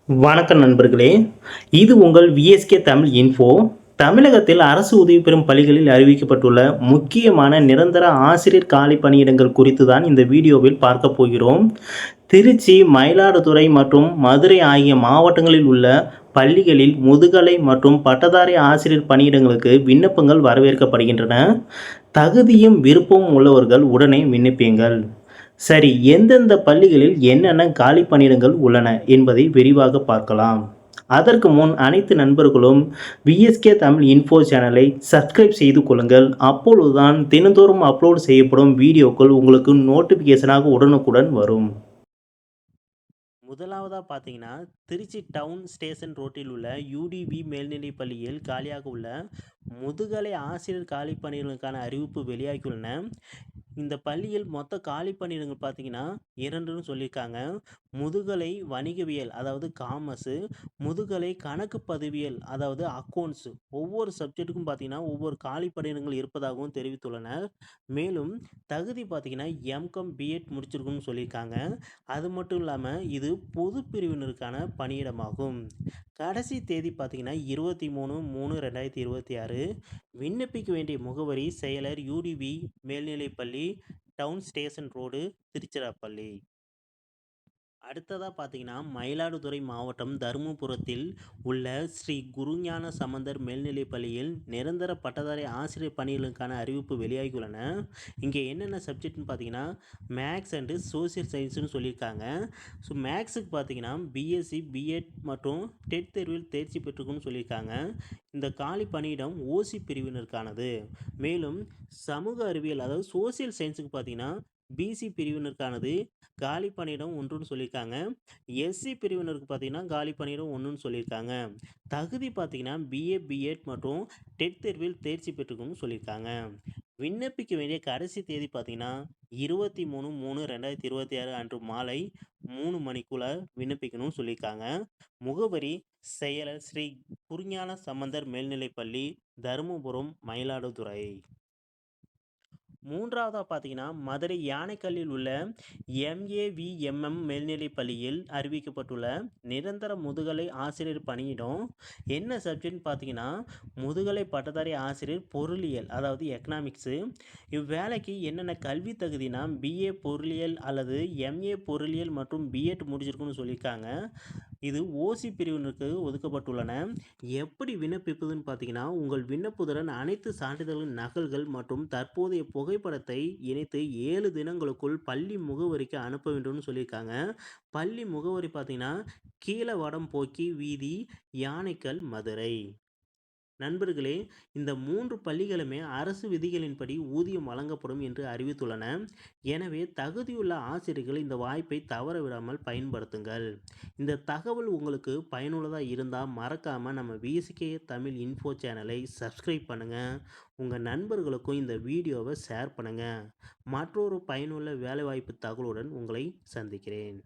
வணக்கம் நண்பர்களே! இது உங்கள் விஎஸ்கே தமிழ் இன்ஃபோ. தமிழகத்தில் அரசு உதவி பெறும் பள்ளிகளில் அறிவிக்கப்பட்டுள்ள முக்கியமான நிரந்தர ஆசிரியர் காலி பணியிடங்கள் குறித்து தான் இந்த வீடியோவில் பார்க்க போகிறோம். திருச்சி, மயிலாடுதுறை மற்றும் மதுரை ஆகிய மாவட்டங்களில் உள்ள பள்ளிகளில் முதுகலை மற்றும் பட்டதாரி ஆசிரியர் பணியிடங்களுக்கு விண்ணப்பங்கள் வரவேற்கப்படுகின்றன. தகுதியும் விருப்பமும் உள்ளவர்கள் உடனே விண்ணப்பியுங்கள். சரி, எந்தெந்த பள்ளிகளில் என்னென்ன காலி பணியிடங்கள் உள்ளன என்பதை விரிவாக பார்க்கலாம். அதற்கு முன் அனைத்து நண்பர்களும் விஎஸ்கே தமிழ் இன்ஃபோ சேனலை சப்ஸ்கிரைப் செய்து கொள்ளுங்கள். அப்பொழுதுதான் தினந்தோறும் அப்லோட் செய்யப்படும் வீடியோக்கள் உங்களுக்கு நோட்டிஃபிகேஷனாக உடனுக்குடன் வரும். முதலாவதா பார்த்தீங்கன்னா, திருச்சி டவுன் ஸ்டேஷன் ரோட்டில் உள்ள யுடிவி மேல்நிலைப் பள்ளியில் காலியாக உள்ள முதுகலை ஆசிரியர் காலி பணியிடங்களுக்கான அறிவிப்பு வெளியாகியுள்ளன. இந்த பள்ளியில் மொத்த காலி பணியிடங்கள் பார்த்தீங்கன்னா 2ன்னு சொல்லியிருக்காங்க. முதுகலை வணிகவியல் அதாவது காமர்ஸு, முதுகலை கணக்கு பதிவியல் அதாவது அக்கவுண்ட்ஸ். ஒவ்வொரு சப்ஜெக்ட்டுக்கும் பார்த்தீங்கன்னா ஒவ்வொரு காலி பணியிடங்கள் இருப்பதாகவும் தெரிவித்துள்ளனர். மேலும் தகுதி பார்த்தீங்கன்னா எம்காம், பிஎட் முடிச்சிருக்குன்னு சொல்லியிருக்காங்க. அது மட்டும் இல்லாமல் இது பொது பிரிவினருக்கான பணியிடமாகும். கடைசி தேதி பார்த்தீங்கன்னா 23/3/2026. விண்ணப்பிக்க வேண்டிய முகவரி செயலர், யுடிவி மேல்நிலைப்பள்ளி, டவுன் ஸ்டேஷன் ரோடு, திருச்சிராப்பள்ளி. அடுத்ததா பார்த்தீங்கன்னா, மயிலாடுதுறை மாவட்டம் தருமபுரத்தில் உள்ள ஸ்ரீ குருஞான சம்பந்தர் மேல்நிலைப் பள்ளியில் நிரந்தர பட்டதாரி ஆசிரியர் பணிகளுக்கான அறிவிப்பு வெளியாகியுள்ளன. இங்கே என்னென்ன சப்ஜெக்ட்னு பார்த்தீங்கன்னா, மேக்ஸ் அண்டு சோசியல் சயின்ஸ்னு சொல்லியிருக்காங்க. ஸோ மேக்ஸுக்கு பார்த்தீங்கன்னா பிஎஸ்சி, பிஎட் மற்றும் டெட் தேர்வில் தேர்ச்சி பெற்றுக்குன்னு சொல்லியிருக்காங்க. இந்த காலி பணியிடம் ஓசி பிரிவினருக்கானது. மேலும் சமூக அறிவியல் அதாவது சோசியல் சயின்ஸுக்கு பார்த்தீங்கன்னா பிசி பிரிவினருக்கானது காலி பணியிடம் 1ன்னு சொல்லியிருக்காங்க. எஸ்சி பிரிவினருக்கு பார்த்தீங்கன்னா காலி பணியிடம் 1ன்னு சொல்லியிருக்காங்க. தகுதி பார்த்தீங்கன்னா பிஏ, பிஎட் மற்றும் டெட் தேர்வில் தேர்ச்சி பெற்றுக்கணும்னு சொல்லியிருக்காங்க. விண்ணப்பிக்க வேண்டிய கடைசி தேதி பார்த்தீங்கன்னா 23/3/2026 அன்று மாலை 3 மணிக்குள்ள விண்ணப்பிக்கணும்னு சொல்லியிருக்காங்க. முகவரி செயலர் ஸ்ரீ குருஞான சம்பந்தர் மேல்நிலைப்பள்ளி, தருமபுரம், மயிலாடுதுறை. மூன்றாவதாக பார்த்தீங்கன்னா மதுரை யானைக்கல்லில் உள்ள எம்ஏவிஎம்எம் மேல்நிலைப் பள்ளியில் அறிவிக்கப்பட்டுள்ள நிரந்தர முதுகலை ஆசிரியர் பணியிடம். என்ன சப்ஜெக்ட்னு பார்த்தீங்கன்னா முதுகலை பட்டதாரி ஆசிரியர் பொருளியல் அதாவது எக்கனாமிக்ஸு. இவ்வேலைக்கு என்னென்ன கல்வி தகுதினா பிஏ பொருளியல் அல்லது எம்ஏ பொருளியல் மற்றும் பிஎட் முடிச்சிருக்குன்னு சொல்லியிருக்காங்க. இது ஓசி பிரிவினருக்கு ஒதுக்கப்பட்டுள்ளன. எப்படி விண்ணப்பிப்பதுன்னு பார்த்தீங்கன்னா, உங்கள் விண்ணப்பத்துடன் அனைத்து சான்றிதழ்களின் நகல்கள் மற்றும் தற்போதைய புகைப்படத்தை இணைத்து 7 தினங்களுக்குள் பள்ளி முகவரிக்கு அனுப்ப வேண்டும்னு சொல்லியிருக்காங்க. பள்ளி முகவரி பார்த்தீங்கன்னா கீழவடம்போக்கி வீதி, யானைக்கல், மதுரை. நண்பர்களே, இந்த 3 பள்ளிகளுமே அரசு விதிகளின்படி ஊதியம் வழங்கப்படும் என்று அறிவித்துள்ளன. எனவே தகுதியுள்ள ஆசிரியர்கள் இந்த வாய்ப்பை தவற விடாமல் பயன்படுத்துங்கள். இந்த தகவல் உங்களுக்கு பயனுள்ளதாக இருந்தால் மறக்காமல் நம்ம விஎஸ்கே தமிழ் இன்ஃபோ சேனலை சப்ஸ்கிரைப் பண்ணுங்கள். உங்கள் நண்பர்களுக்கும் இந்த வீடியோவை ஷேர் பண்ணுங்கள். மற்றொரு பயனுள்ள வேலைவாய்ப்பு தகவலுடன் உங்களை சந்திக்கிறேன்.